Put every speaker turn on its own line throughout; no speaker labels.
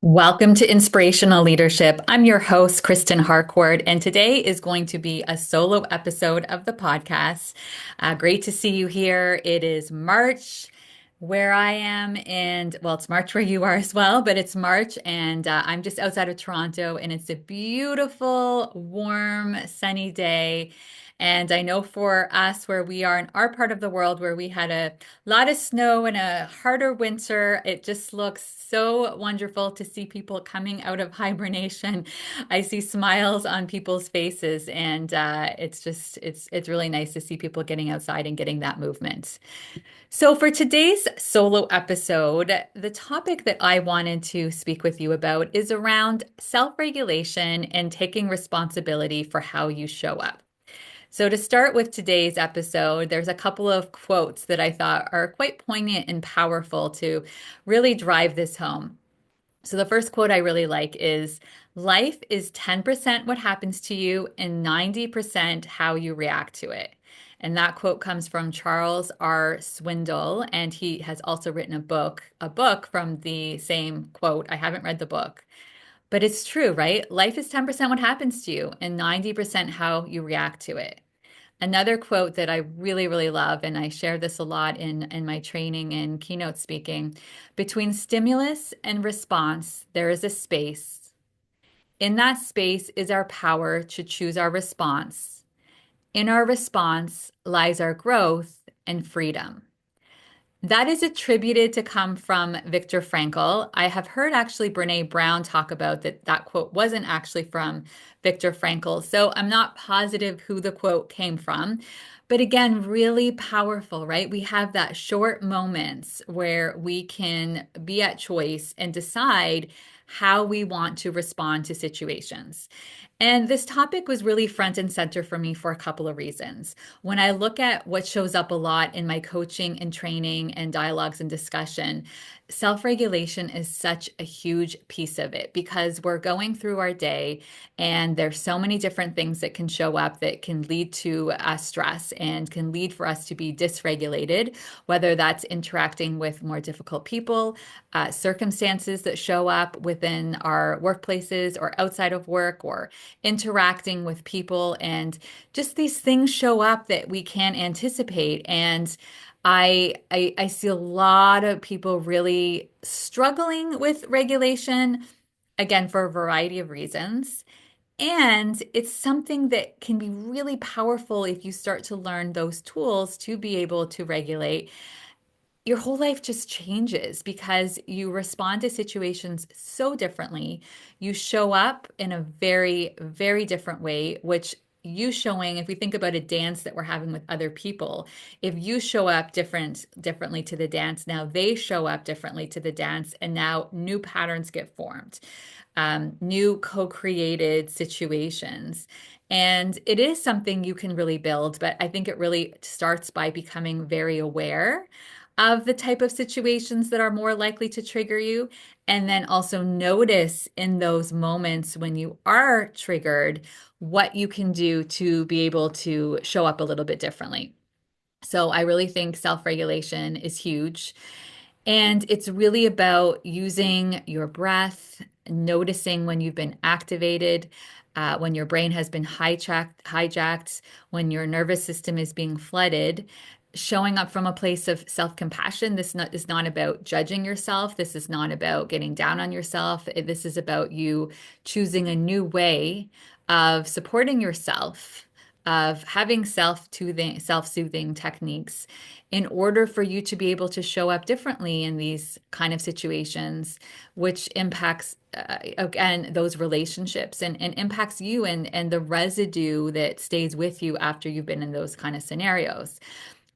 Welcome to Inspirational Leadership. I'm your host, Kristen Harcourt, and today is going to be a solo episode of the podcast. Great to see you here. It is March where I am, and well, it's March where you are as well, but it's March, and I'm just outside of Toronto, and it's a beautiful, warm, sunny day. And I know for us, where we are in our part of the world, where we had a lot of snow and a harder winter. It just looks so wonderful to see people coming out of hibernation. I see smiles on people's faces, and it's really nice to see people getting outside and getting that movement. So for today's solo episode, the topic that I wanted to speak with you about is around self-regulation and taking responsibility for how you show up. So, to start with today's episode, there's a couple of quotes that I thought are quite poignant and powerful to really drive this home. So, the first quote I really like is life is 10% what happens to you and 90% how you react to it. And that quote comes from Charles R. Swindoll, and he has also written a book from the same quote. I haven't read the book, but it's true, right? Life is 10% what happens to you and 90% how you react to it. Another quote that I really, really love, and I share this a lot in my training and keynote speaking, between stimulus and response, there is a space. In that space is our power to choose our response. In our response lies our growth and freedom. That is attributed to come from Viktor Frankl. I have heard actually Brene Brown talk about that quote wasn't actually from Viktor Frankl. So I'm not positive who the quote came from. But again, really powerful, right? We have that short moments where we can be at choice and decide how we want to respond to situations. And this topic was really front and center for me for a couple of reasons. When I look at what shows up a lot in my coaching and training and dialogues and discussion, self-regulation is such a huge piece of it because we're going through our day and there's so many different things that can show up that can lead to stress and can lead for us to be dysregulated, whether that's interacting with more difficult people, circumstances that show up within our workplaces or outside of work, or interacting with people, and just these things show up that we can't anticipate. And I see a lot of people really struggling with regulation, again, for a variety of reasons. And it's something that can be really powerful if you start to learn those tools to be able to regulate. Your whole life just changes because you respond to situations so differently. You show up in a very, very different way, which you showing, if we think about a dance that we're having with other people, if you show up differently to the dance, now they show up differently to the dance, and now new patterns get formed, new co-created situations. And it is something you can really build, but I think it really starts by becoming very aware of the type of situations that are more likely to trigger you. And then also notice in those moments when you are triggered, what you can do to be able to show up a little bit differently. So I really think self-regulation is huge. And it's really about using your breath, noticing when you've been activated, when your brain has been hijacked, when your nervous system is being flooded, showing up from a place of self-compassion. Is not about judging yourself. This is not about getting down on yourself. This is about you choosing a new way of supporting yourself, of having self-soothing techniques in order for you to be able to show up differently in these kind of situations, which impacts, again, those relationships and impacts you and the residue that stays with you after you've been in those kind of scenarios.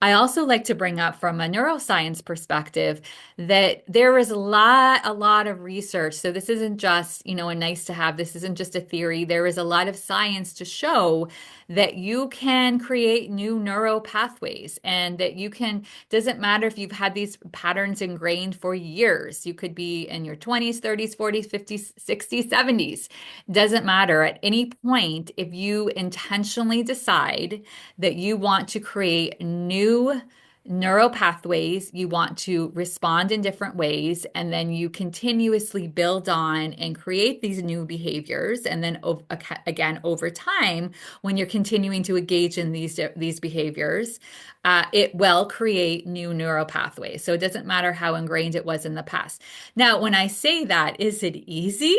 I also like to bring up from a neuroscience perspective that there is a lot of research. So this isn't just, a nice to have. This isn't just a theory. There is a lot of science to show that you can create new neural pathways and that doesn't matter if you've had these patterns ingrained for years. You could be in your 20s, 30s, 40s, 50s, 60s, 70s. Doesn't matter. At any point, if you intentionally decide that you want to create new neural pathways. You want to respond in different ways, and then you continuously build on and create these new behaviors. And then again, over time, when you're continuing to engage in these behaviors, it will create new neural pathways. So it doesn't matter how ingrained it was in the past. Now, when I say that, is it easy?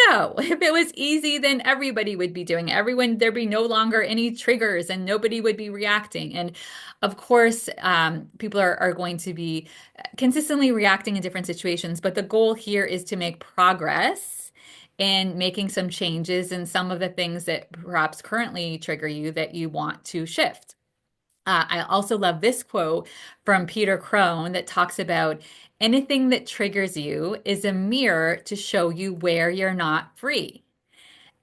No, if it was easy, then everybody would be doing it. Everyone, there'd be no longer any triggers and nobody would be reacting. And of course, people are going to be consistently reacting in different situations, but the goal here is to make progress in making some changes in some of the things that perhaps currently trigger you that you want to shift. I also love this quote from Peter Crone that talks about anything that triggers you is a mirror to show you where you're not free.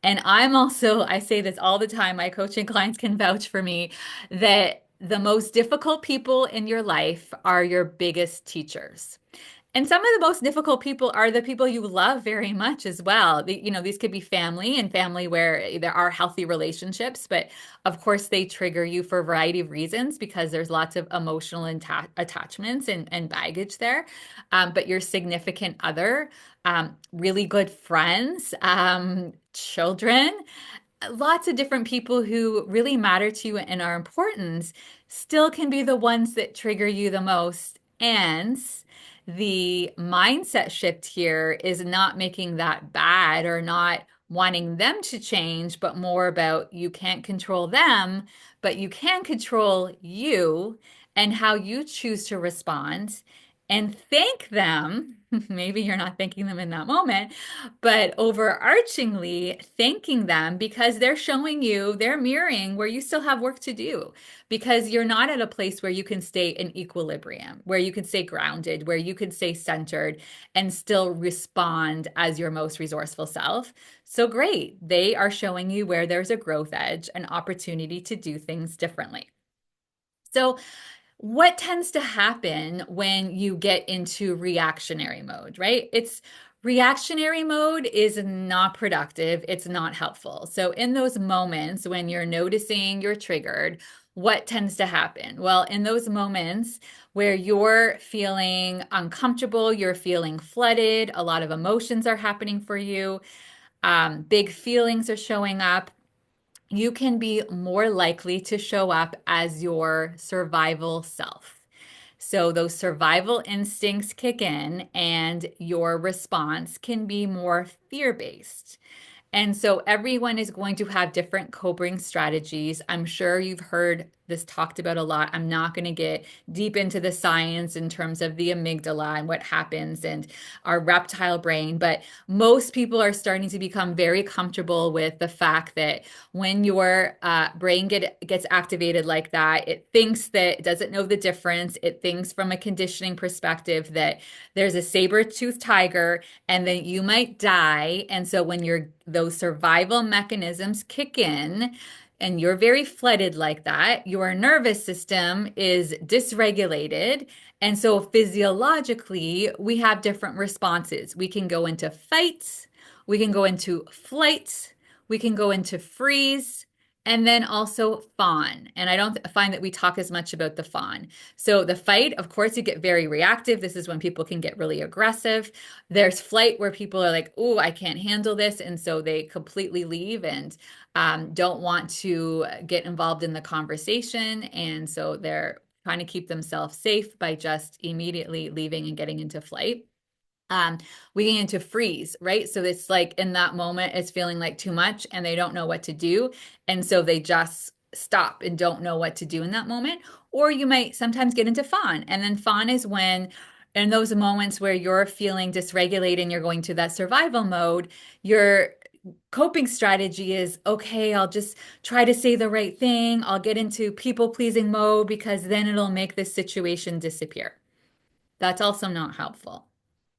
And I say this all the time, my coaching clients can vouch for me, that the most difficult people in your life are your biggest teachers. And some of the most difficult people are the people you love very much as well. These could be family and family where there are healthy relationships, but of course they trigger you for a variety of reasons because there's lots of emotional attachments and baggage there. But your significant other, really good friends, children, lots of different people who really matter to you and are important still can be the ones that trigger you the most. And the mindset shift here is not making that bad or not wanting them to change, but more about you can't control them, but you can control you and how you choose to respond and thank them. Maybe you're not thanking them in that moment, but overarchingly thanking them because they're showing you, they're mirroring where you still have work to do because you're not at a place where you can stay in equilibrium, where you can stay grounded, where you can stay centered and still respond as your most resourceful self. So great. They are showing you where there's a growth edge, an opportunity to do things differently. So what tends to happen when you get into reactionary mode, right? It's reactionary mode is not productive. It's not helpful. So in those moments when you're noticing you're triggered, what tends to happen? Well, in those moments where you're feeling uncomfortable, you're feeling flooded, a lot of emotions are happening for you, big feelings are showing up, you can be more likely to show up as your survival self. So those survival instincts kick in, and your response can be more fear-based. And so everyone is going to have different coping strategies. I'm sure you've heard this talked about a lot. I'm not going to get deep into the science in terms of the amygdala and what happens and our reptile brain, but most people are starting to become very comfortable with the fact that when your brain gets activated like that, it thinks that it doesn't know the difference. It thinks from a conditioning perspective that there's a saber-toothed tiger and then you might die. And so when those survival mechanisms kick in and you're very flooded like that, your nervous system is dysregulated. And so physiologically, we have different responses. We can go into fight, we can go into flight, we can go into freeze, and then also fawn. And I don't find that we talk as much about the fawn. So the fight, of course, you get very reactive. This is when people can get really aggressive. There's flight where people are like, oh, I can't handle this. And so they completely leave and don't want to get involved in the conversation. And so they're trying to keep themselves safe by just immediately leaving and getting into flight. We get into freeze, right? So it's like in that moment, it's feeling like too much and they don't know what to do. And so they just stop and don't know what to do in that moment. Or you might sometimes get into fawn. And then fawn is when, in those moments where you're feeling dysregulated and you're going to that survival mode, your coping strategy is, okay, I'll just try to say the right thing. I'll get into people pleasing mode because then it'll make this situation disappear. That's also not helpful.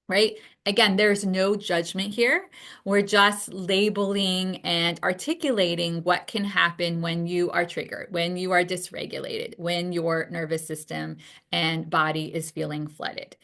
Right? Again, there's no judgment here. We're just labeling and articulating what can happen when you are triggered, when you are dysregulated, when your nervous system and body is feeling flooded.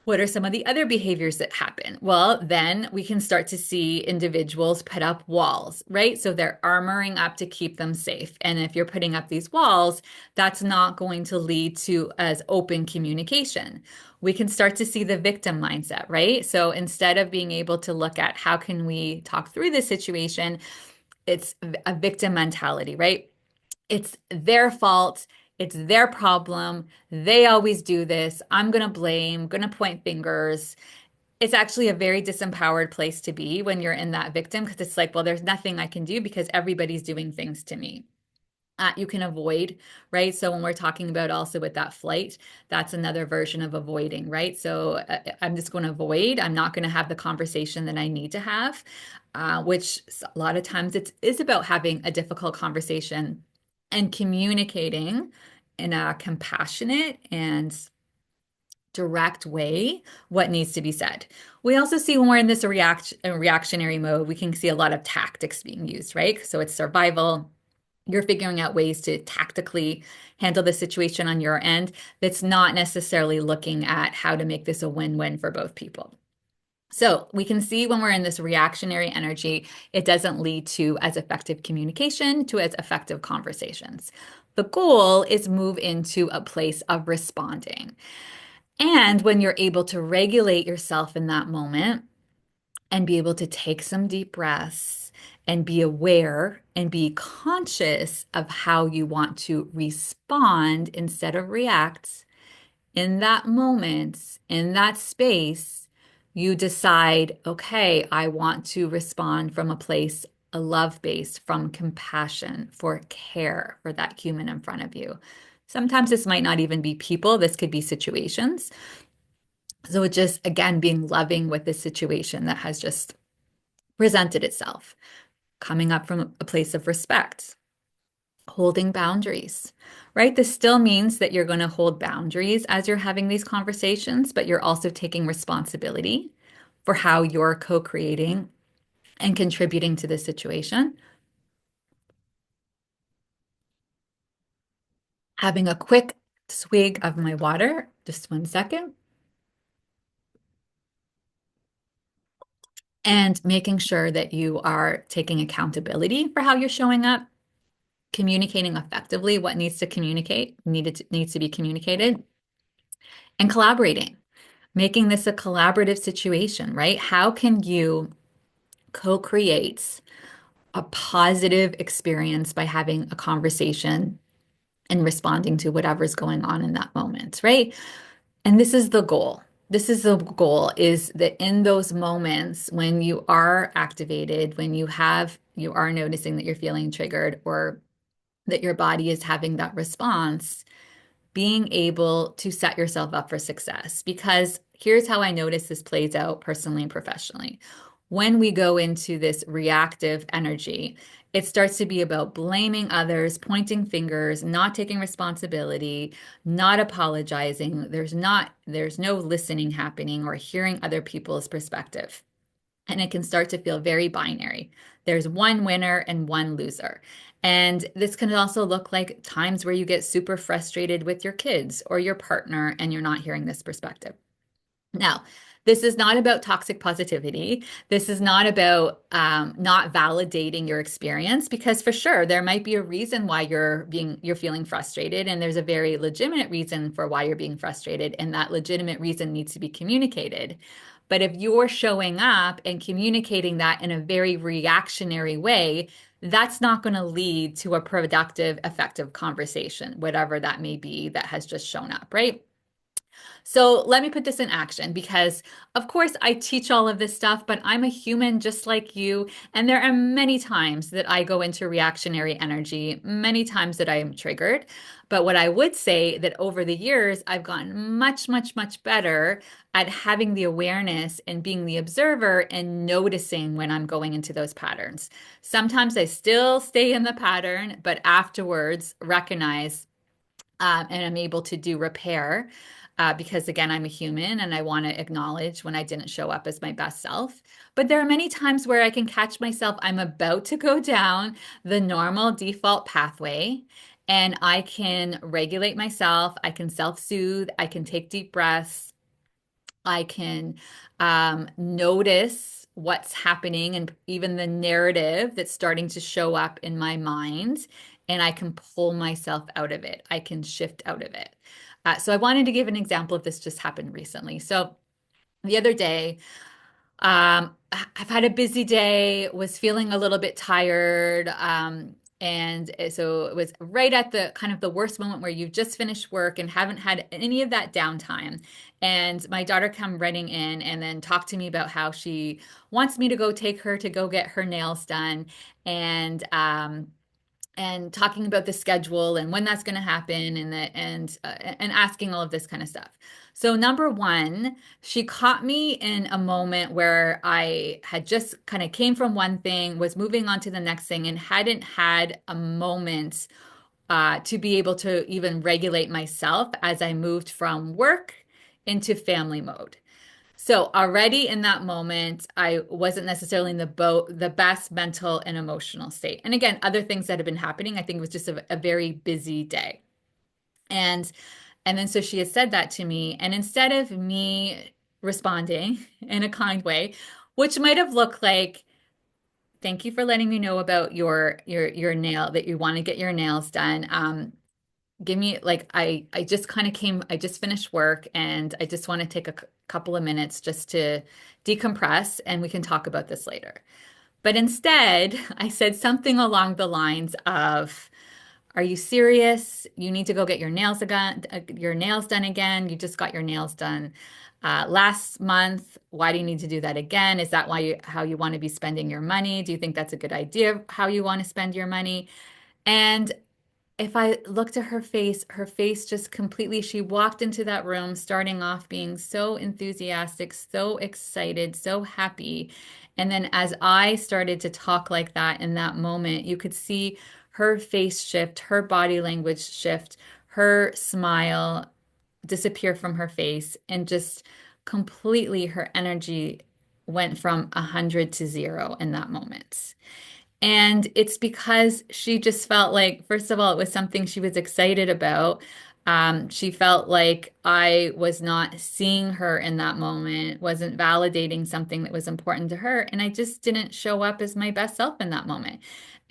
What are some of the other behaviors that happen? Well, then we can start to see individuals put up walls, right? So they're armoring up to keep them safe. And if you're putting up these walls, that's not going to lead to as open communication. We can start to see the victim mindset, right? So instead of being able to look at how can we talk through this situation, it's a victim mentality, right? It's their fault. It's their problem. They always do this. I'm going to blame, going to point fingers. It's actually a very disempowered place to be when you're in that victim because it's like, well, there's nothing I can do because everybody's doing things to me. You can avoid, right? So when we're talking about also with that flight, that's another version of avoiding, right? So I'm just going to avoid. I'm not going to have the conversation that I need to have, which a lot of times it is about having a difficult conversation and communicating in a compassionate and direct way what needs to be said. We also see when we're in this reactionary mode, we can see a lot of tactics being used, right? So it's survival. You're figuring out ways to tactically handle the situation on your end that's not necessarily looking at how to make this a win-win for both people. So we can see when we're in this reactionary energy, it doesn't lead to as effective communication, to as effective conversations. The goal is move into a place of responding. And when you're able to regulate yourself in that moment and be able to take some deep breaths and be aware and be conscious of how you want to respond instead of react, in that moment, in that space, you decide, okay, I want to respond from a place, a love base, from compassion, for care for that human in front of you. Sometimes this might not even be people, this could be situations. So it just, again, being loving with this situation that has just presented itself, coming up from a place of respect, holding boundaries, right? This still means that you're going to hold boundaries as you're having these conversations, but you're also taking responsibility for how you're co-creating and contributing to the situation. Having a quick swig of my water, just 1 second, and making sure that you are taking accountability for how you're showing up, communicating effectively what needs to be communicated, and collaborating, making this a collaborative situation, right? How can you co-create a positive experience by having a conversation and responding to whatever's going on in that moment, right? And this is the goal. This is the goal, is that in those moments when you are activated, when you are noticing that you're feeling triggered or that your body is having that response, being able to set yourself up for success. Because here's how I notice this plays out personally and professionally. When we go into this reactive energy, it starts to be about blaming others, pointing fingers, not taking responsibility, not apologizing. There's no listening happening or hearing other people's perspective. And it can start to feel very binary. There's one winner and one loser. And this can also look like times where you get super frustrated with your kids or your partner and you're not hearing this perspective. Now, this is not about toxic positivity. This is not about not validating your experience, because for sure there might be a reason why you're feeling frustrated, and there's a very legitimate reason for why you're being frustrated, and that legitimate reason needs to be communicated. But if you're showing up and communicating that in a very reactionary way, that's not going to lead to a productive, effective conversation, whatever that may be that has just shown up, right? So let me put this in action because, of course, I teach all of this stuff, but I'm a human just like you. And there are many times that I go into reactionary energy, many times that I am triggered. But what I would say that over the years, I've gotten much, much, much better at having the awareness and being the observer and noticing when I'm going into those patterns. Sometimes I still stay in the pattern, but afterwards recognize and I'm able to do repair because, again, I'm a human and I want to acknowledge when I didn't show up as my best self. But there are many times where I can catch myself, I'm about to go down the normal default pathway. And I can regulate myself, I can self soothe, I can take deep breaths, I can notice what's happening and even the narrative that's starting to show up in my mind, and I can pull myself out of it. I can shift out of it. So I wanted to give an example of this just happened recently. So the other day, I've had a busy day, was feeling a little bit tired. And so it was right at the kind of the worst moment where you've just finished work and haven't had any of that downtime. And my daughter come running in and then talked to me about how she wants me to go take her to go get her nails done. And talking about the schedule and when that's going to happen and asking all of this kind of stuff. So number one, she caught me in a moment where I had just kind of came from one thing, was moving on to the next thing, and hadn't had a moment to be able to even regulate myself as I moved from work into family mode. So already in that moment, I wasn't necessarily in the best mental and emotional state. And again, other things that have been happening, I think it was just a very busy day. And and then so she had said that to me, and instead of me responding in a kind way, which might have looked like, thank you for letting me know about your nail that you want to get your nails done. Give me like I just kind of came, I just finished work and I just want to take a couple of minutes just to decompress and we can talk about this later. But instead, I said something along the lines of, are you serious? You need to go get your nails done again. You just got your nails done last month. Why do you need to do that again? Is that how you want to be spending your money? Do you think that's a good idea, how you want to spend your money? And if I looked at her face just completely, she walked into that room starting off being so enthusiastic, so excited, so happy. And then as I started to talk like that in that moment, you could see her face shift, her body language shift, her smile disappear from her face, and just completely her energy went from 100 to 0 in that moment. And it's because she just felt like, first of all, it was something she was excited about. She felt like I was not seeing her in that moment, wasn't validating something that was important to her. And I just didn't show up as my best self in that moment.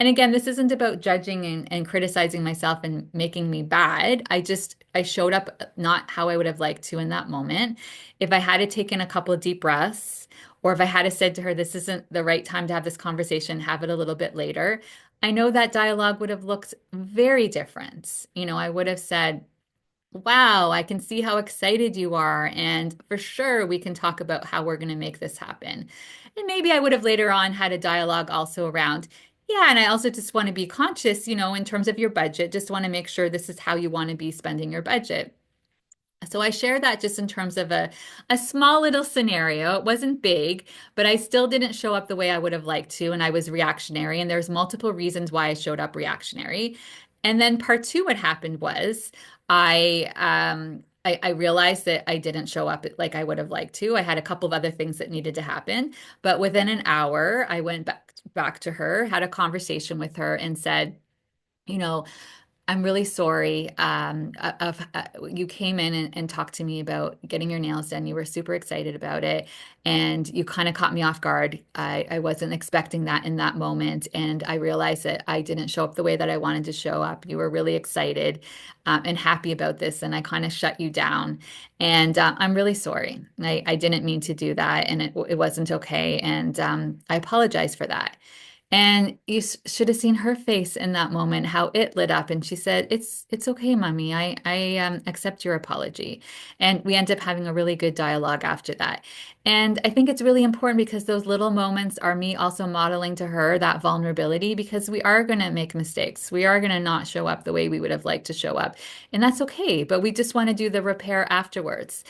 And again, this isn't about judging and criticizing myself and making me bad. I showed up not how I would have liked to in that moment. If I had taken a couple of deep breaths, or if I had said to her, this isn't the right time to have this conversation, have it a little bit later, I know that dialogue would have looked very different. I would have said, wow, I can see how excited you are. And for sure, we can talk about how we're going to make this happen. And maybe I would have later on had a dialogue also around, yeah, and I also just want to be conscious, in terms of your budget, just want to make sure this is how you want to be spending your budget. So I share that just in terms of a small little scenario. It wasn't big, but I still didn't show up the way I would have liked to, and I was reactionary. And there's multiple reasons why I showed up reactionary. And then part two, what happened was I realized that I didn't show up like I would have liked to. I had a couple of other things that needed to happen, but within an hour, I went back to her, had a conversation with her, and said, you know, I'm really sorry. You came in and talked to me about getting your nails done. You were super excited about it, and you kind of caught me off guard. I wasn't expecting that in that moment, and I realized that I didn't show up the way that I wanted to show up. You were really excited and happy about this, and I kind of shut you down. And I'm really sorry. I didn't mean to do that, and it wasn't okay. And I apologize for that. And you should have seen her face in that moment, how it lit up. And she said, "It's okay, mommy. I accept your apology." And we end up having a really good dialogue after that. And I think it's really important because those little moments are me also modeling to her that vulnerability, because we are going to make mistakes. We are going to not show up the way we would have liked to show up. And that's okay. But we just want to do the repair afterwards.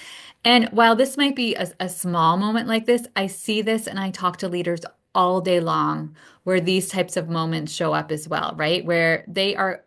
And while this might be a small moment like this, I see this and I talk to leaders all day long where these types of moments show up as well, right? Where they are,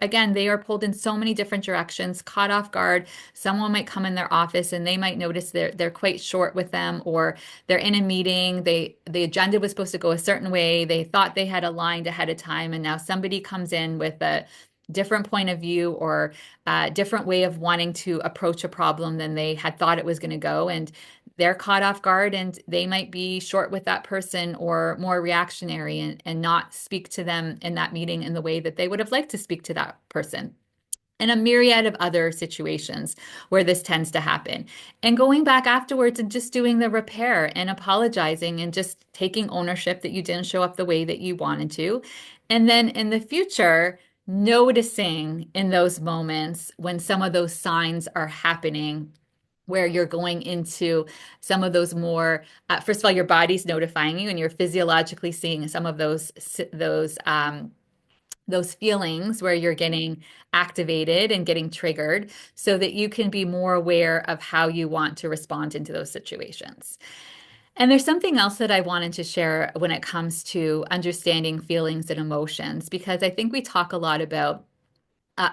again, they are pulled in so many different directions, caught off guard. Someone might come in their office and they might notice they're quite short with them, or they're in a meeting. The agenda was supposed to go a certain way. They thought they had aligned ahead of time, and now somebody comes in with a different point of view or a different way of wanting to approach a problem than they had thought it was going to go. And they're caught off guard and they might be short with that person or more reactionary and not speak to them in that meeting in the way that they would have liked to speak to that person, and a myriad of other situations where this tends to happen. And going back afterwards and just doing the repair and apologizing and just taking ownership that you didn't show up the way that you wanted to. And then in the future, noticing in those moments when some of those signs are happening, where you're going into some of those more, first of all, your body's notifying you and you're physiologically seeing some of those feelings where you're getting activated and getting triggered so that you can be more aware of how you want to respond into those situations. And there's something else that I wanted to share when it comes to understanding feelings and emotions, because I think we talk a lot about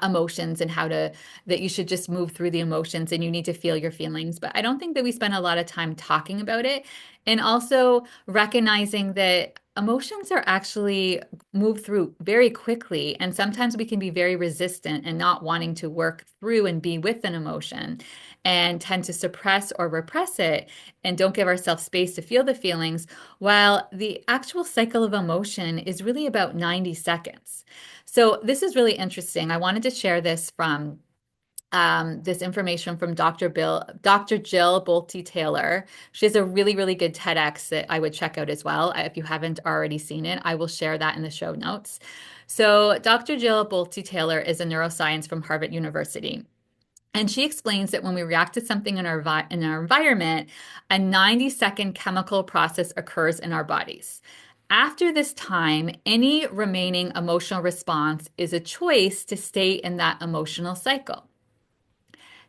emotions and how to that you should just move through the emotions and you need to feel your feelings, but I don't think that we spend a lot of time talking about it, and also recognizing that emotions are actually move through very quickly, and sometimes we can be very resistant and not wanting to work through and be with an emotion and tend to suppress or repress it and don't give ourselves space to feel the feelings, while the actual cycle of emotion is really about 90 seconds. So this is really interesting. I wanted to share this from this information from Dr. Jill Bolte Taylor. She has a really, really good TEDx that I would check out as well. If you haven't already seen it, I will share that in the show notes. So Dr. Jill Bolte Taylor is a neuroscience from Harvard University. And she explains that when we react to something in our environment, a 90-second chemical process occurs in our bodies. After this time, any remaining emotional response is a choice to stay in that emotional cycle.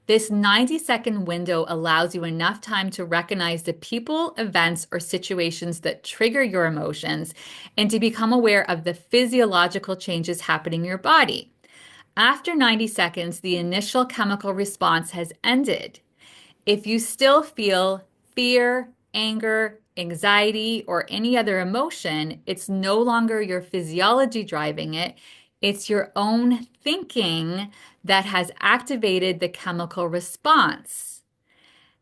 This 90-second window allows you enough time to recognize the people, events, or situations that trigger your emotions and to become aware of the physiological changes happening in your body. After 90 seconds, the initial chemical response has ended. If you still feel fear, anger, anxiety, or any other emotion, it's no longer your physiology driving it. It's your own thinking that has activated the chemical response.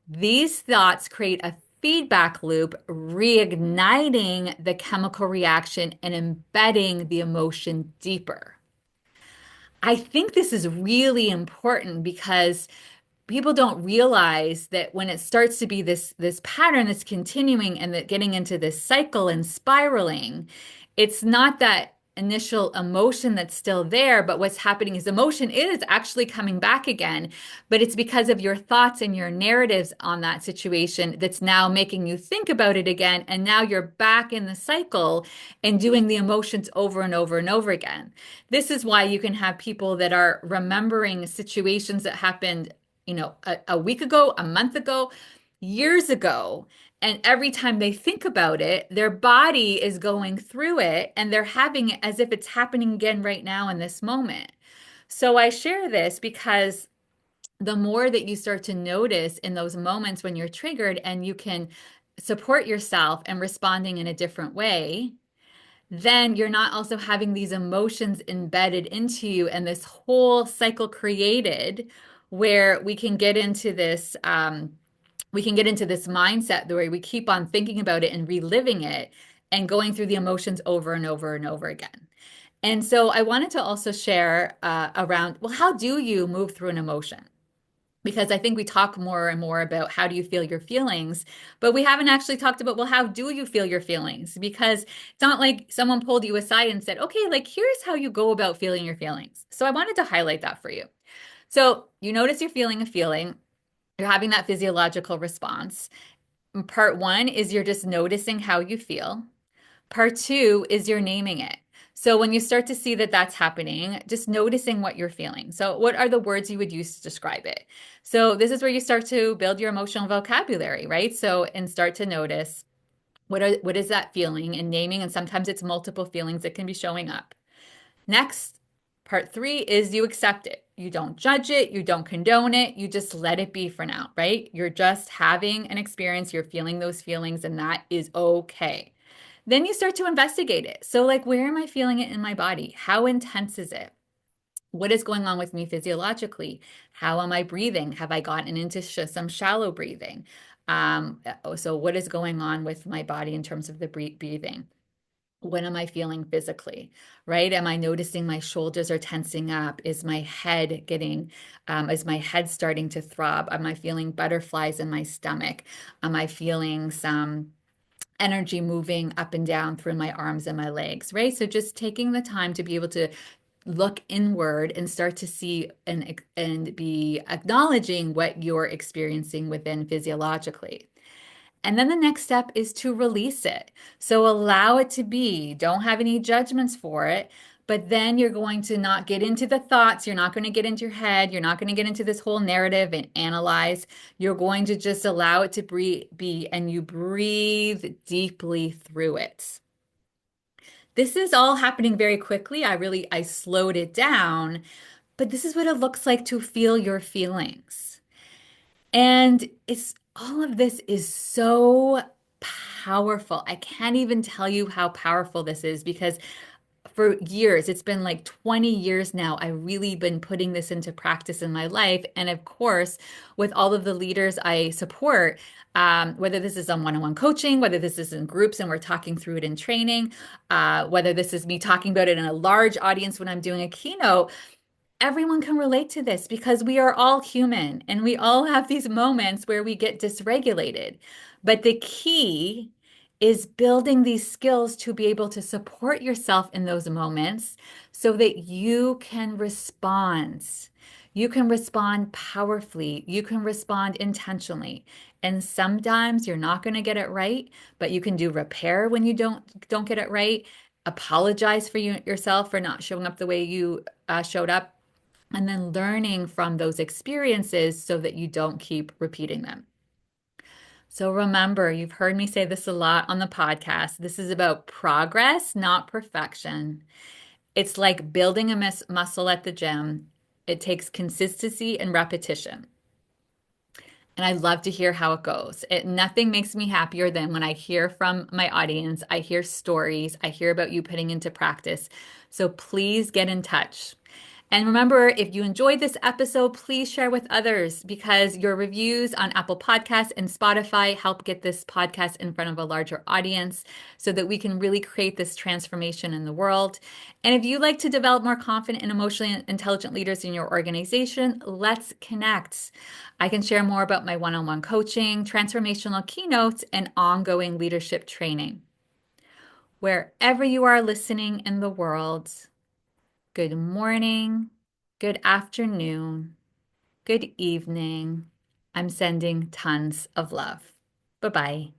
These thoughts create a feedback loop, reigniting the chemical reaction and embedding the emotion deeper. I think this is really important because people don't realize that when it starts to be this pattern that's continuing and that getting into this cycle and spiraling, it's not that initial emotion that's still there, but what's happening is emotion is actually coming back again, but it's because of your thoughts and your narratives on that situation that's now making you think about it again, and now you're back in the cycle and doing the emotions over and over and over again. This is why you can have people that are remembering situations that happened, a week ago, a month ago, years ago. And every time they think about it, their body is going through it and they're having it as if it's happening again right now in this moment. So I share this because the more that you start to notice in those moments when you're triggered and you can support yourself and responding in a different way, then you're not also having these emotions embedded into you and this whole cycle created where we can get into this mindset where we keep on thinking about it and reliving it and going through the emotions over and over and over again. And so I wanted to also share around, well, how do you move through an emotion? Because I think we talk more and more about how do you feel your feelings, but we haven't actually talked about, well, how do you feel your feelings? Because it's not like someone pulled you aside and said, okay, like here's how you go about feeling your feelings. So I wanted to highlight that for you. So you notice you're feeling a feeling, you're having that physiological response. Part one is you're just noticing how you feel. Part two is you're naming it. So when you start to see that that's happening, just noticing what you're feeling. So what are the words you would use to describe it? So this is where you start to build your emotional vocabulary, right? So and start to notice what is that feeling and naming, and sometimes it's multiple feelings that can be showing up. Next, part three is you accept it. You don't judge it, you don't condone it, you just let it be for now, right? You're just having an experience, you're feeling those feelings, and that is okay. Then you start to investigate it. So, like, where am I feeling it in my body? How intense is it? What is going on with me physiologically? How am I breathing? Have I gotten into some shallow breathing? So what is going on with my body in terms of the breathing? What am I feeling physically, right? Am I noticing my shoulders are tensing up? Is my head starting to throb? Am I feeling butterflies in my stomach? Am I feeling some energy moving up and down through my arms and my legs, right? So just taking the time to be able to look inward and start to see and be acknowledging what you're experiencing within physiologically. And then the next step is to release it. So allow it to be. Don't have any judgments for it. But then you're going to not get into the thoughts. You're not going to get into your head. You're not going to get into this whole narrative and analyze. You're going to just allow it to be, and you breathe deeply through it. This is all happening very quickly. I slowed it down, but this is what it looks like to feel your feelings. And it's all of this is so powerful. I can't even tell you how powerful this is because for years, it's been like 20 years now, I've really been putting this into practice in my life. And of course, with all of the leaders I support, whether this is on one-on-one coaching, whether this is in groups and we're talking through it in training, whether this is me talking about it in a large audience when I'm doing a keynote, everyone can relate to this because we are all human and we all have these moments where we get dysregulated. But the key is building these skills to be able to support yourself in those moments so that you can respond. You can respond powerfully. You can respond intentionally. And sometimes you're not going to get it right, but you can do repair when you don't get it right. Apologize for yourself for not showing up the way you showed up, and then learning from those experiences so that you don't keep repeating them. So remember, you've heard me say this a lot on the podcast. This is about progress, not perfection. It's like building a muscle at the gym. It takes consistency and repetition. And I love to hear how it goes. Nothing makes me happier than when I hear from my audience, I hear stories, I hear about you putting into practice. So please get in touch. And remember, if you enjoyed this episode, please share with others because your reviews on Apple Podcasts and Spotify help get this podcast in front of a larger audience so that we can really create this transformation in the world. And if you'd like to develop more confident and emotionally intelligent leaders in your organization, let's connect. I can share more about my one-on-one coaching, transformational keynotes, and ongoing leadership training. Wherever you are listening in the world, good morning, good afternoon, good evening. I'm sending tons of love. Bye-bye.